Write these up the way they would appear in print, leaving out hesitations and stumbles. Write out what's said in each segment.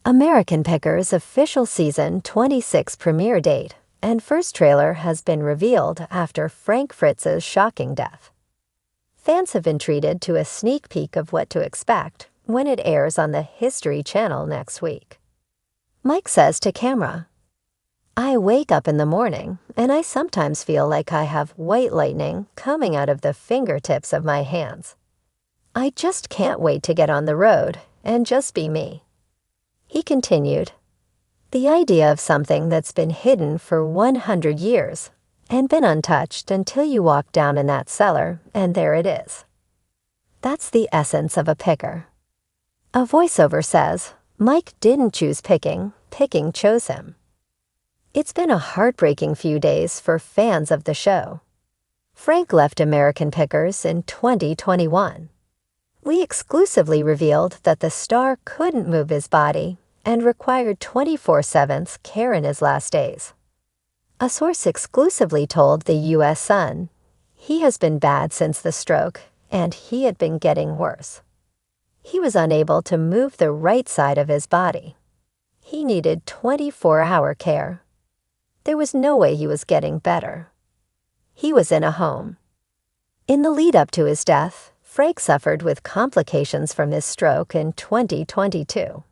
American Pickers' official season 26 premiere date and first trailer has been revealed after Frank Fritz's shocking death. Fans have been treated to a sneak peek of what to expect when it airs on the History Channel next week. Mike says to camera, "I wake up in the morning and I sometimes feel like I have white lightning coming out of the fingertips of my hands. I just can't wait to get on the road and just be me." He continued, "The idea of something that's been hidden for 100 years and been untouched until you walk down in that cellar and there it is. That's the essence of a picker." A voiceover says, "Mike didn't choose picking chose him." It's been a heartbreaking few days for fans of the show. Frank left American Pickers in 2021. We exclusively revealed that the star couldn't move his body and required 24/7 care in his last days. A source exclusively told the U.S. Sun, "He has been bad since the stroke, and he had been getting worse. He was unable to move the right side of his body. He needed 24-hour care. There was no way he was getting better. He was in a home." In the lead-up to his death, Frank suffered with complications from his stroke in 2022.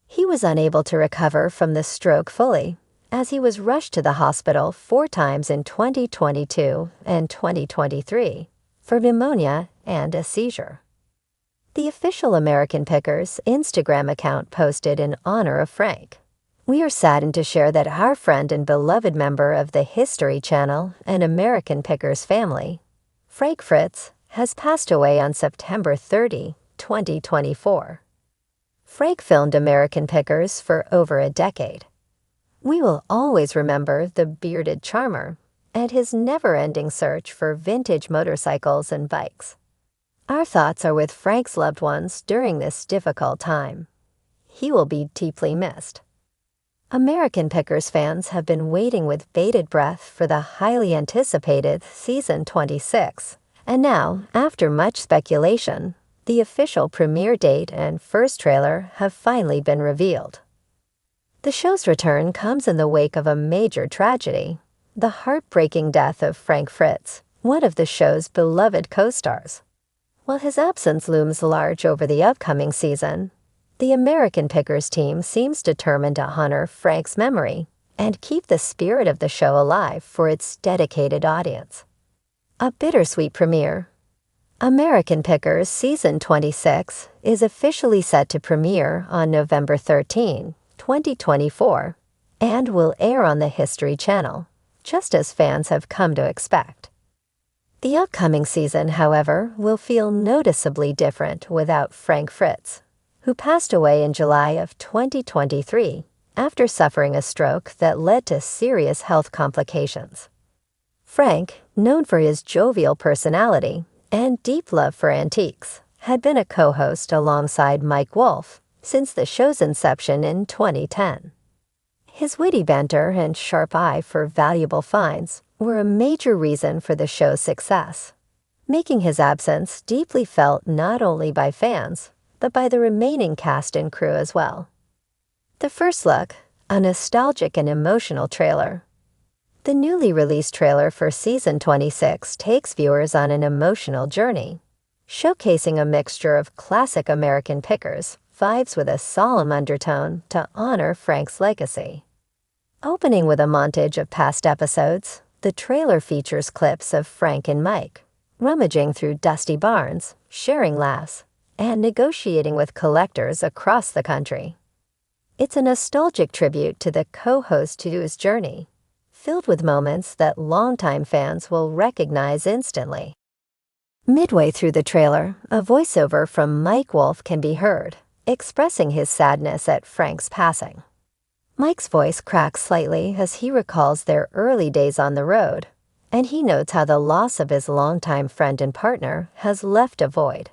He was unable to recover from the stroke fully, as he was rushed to the hospital 4 times in 2022 and 2023 for pneumonia and a seizure. The official American Pickers Instagram account posted in honor of Frank, "We are saddened to share that our friend and beloved member of the History Channel and American Pickers family, Frank Fritz, has passed away on September 30, 2024. Frank filmed American Pickers for over a decade. We will always remember the bearded charmer and his never-ending search for vintage motorcycles and bikes. Our thoughts are with Frank's loved ones during this difficult time. He will be deeply missed." American Pickers fans have been waiting with bated breath for the highly anticipated Season 26, and now, after much speculation, the official premiere date and first trailer have finally been revealed. The show's return comes in the wake of a major tragedy, the heartbreaking death of Frank Fritz, one of the show's beloved co-stars. While his absence looms large over the upcoming season, the American Pickers team seems determined to honor Frank's memory and keep the spirit of the show alive for its dedicated audience. A bittersweet premiere. American Pickers Season 26 is officially set to premiere on November 13, 2024, and will air on the History Channel, just as fans have come to expect. The upcoming season, however, will feel noticeably different without Frank Fritz, who passed away in July of 2023 after suffering a stroke that led to serious health complications. Frank, known for his jovial personality and deep love for antiques, had been a co-host alongside Mike Wolfe since the show's inception in 2010. His witty banter and sharp eye for valuable finds were a major reason for the show's success, making his absence deeply felt not only by fans, but by the remaining cast and crew as well. The first look, a nostalgic and emotional trailer. The newly released trailer for Season 26 takes viewers on an emotional journey, showcasing a mixture of classic American Pickers vibes with a solemn undertone to honor Frank's legacy. Opening with a montage of past episodes, the trailer features clips of Frank and Mike rummaging through dusty barns, sharing laughs, and negotiating with collectors across the country. It's a nostalgic tribute to the co-host to his journey, filled with moments that longtime fans will recognize instantly. Midway through the trailer, a voiceover from Mike Wolfe can be heard, expressing his sadness at Frank's passing. Mike's voice cracks slightly as he recalls their early days on the road, and he notes how the loss of his longtime friend and partner has left a void.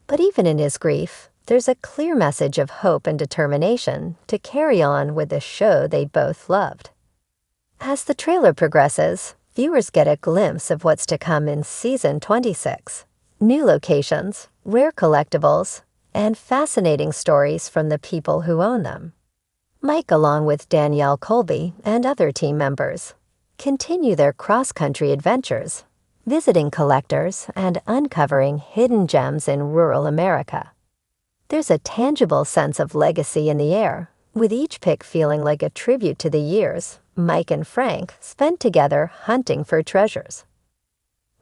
But even in his grief, there's a clear message of hope and determination to carry on with the show they both loved. As the trailer progresses, viewers get a glimpse of what's to come in Season 26. New locations, rare collectibles, and fascinating stories from the people who own them. Mike, along with Danielle Colby and other team members, continue their cross-country adventures, visiting collectors and uncovering hidden gems in rural America. There's a tangible sense of legacy in the air, with each pick feeling like a tribute to the years Mike and Frank spent together hunting for treasures.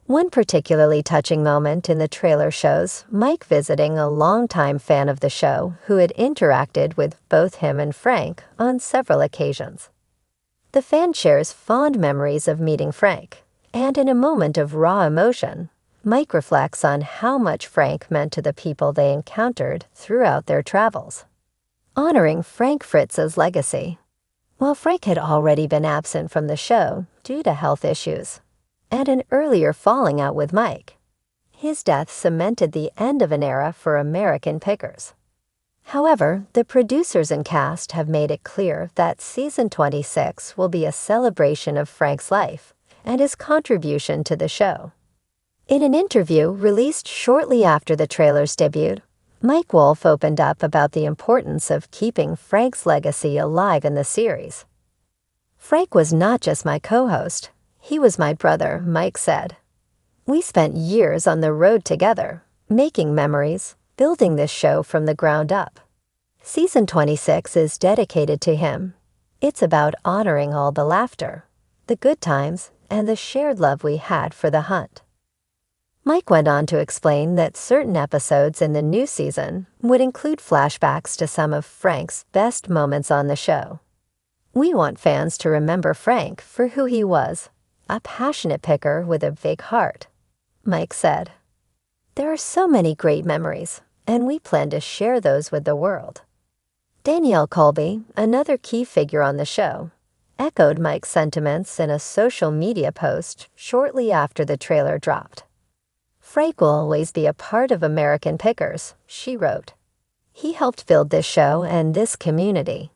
One particularly touching moment in the trailer shows Mike visiting a longtime fan of the show who had interacted with both him and Frank on several occasions. The fan shares fond memories of meeting Frank, and in a moment of raw emotion, Mike reflects on how much Frank meant to the people they encountered throughout their travels. Honoring Frank Fritz's legacy. While Frank had already been absent from the show due to health issues and an earlier falling out with Mike, his death cemented the end of an era for American pickers. However, the producers and cast have made it clear that season 26 will be a celebration of Frank's life and his contribution to the show. In an interview released shortly after the trailer's debut, Mike Wolfe opened up about the importance of keeping Frank's legacy alive in the series. "Frank was not just my co-host, he was my brother," Mike said. "We spent years on the road together, making memories, building this show from the ground up. Season 26 is dedicated to him. It's about honoring all the laughter, the good times, and the shared love we had for the hunt." Mike went on to explain that certain episodes in the new season would include flashbacks to some of Frank's best moments on the show. "We want fans to remember Frank for who he was, a passionate picker with a big heart," Mike said. "There are so many great memories, and we plan to share those with the world." Danielle Colby, another key figure on the show, echoed Mike's sentiments in a social media post shortly after the trailer dropped. "Frank will always be a part of American Pickers," she wrote. "He helped build this show and this community.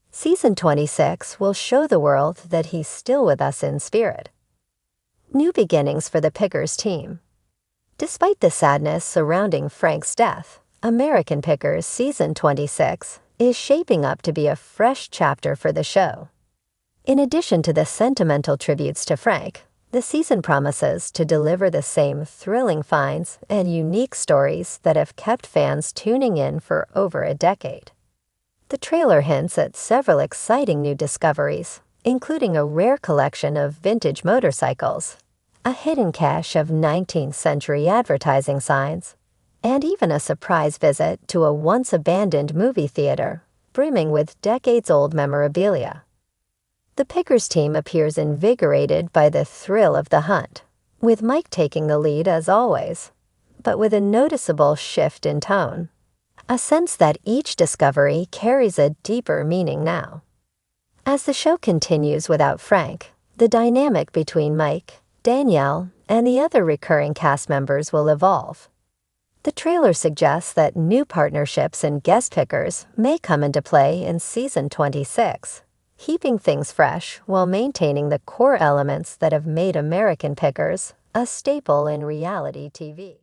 Season 26 will show the world that he's still with us in spirit." New beginnings for the Pickers team. Despite the sadness surrounding Frank's death, American Pickers Season 26 is shaping up to be a fresh chapter for the show. In addition to the sentimental tributes to Frank, the season promises to deliver the same thrilling finds and unique stories that have kept fans tuning in for over a decade. The trailer hints at several exciting new discoveries, including a rare collection of vintage motorcycles, a hidden cache of 19th century advertising signs, and even a surprise visit to a once-abandoned movie theater, brimming with decades-old memorabilia. The Pickers team appears invigorated by the thrill of the hunt, with Mike taking the lead as always, but with a noticeable shift in tone, a sense that each discovery carries a deeper meaning now. As the show continues without Frank, the dynamic between Mike, Danielle, and the other recurring cast members will evolve. The trailer suggests that new partnerships and guest pickers may come into play in Season 26, keeping things fresh while maintaining the core elements that have made American Pickers a staple in reality TV.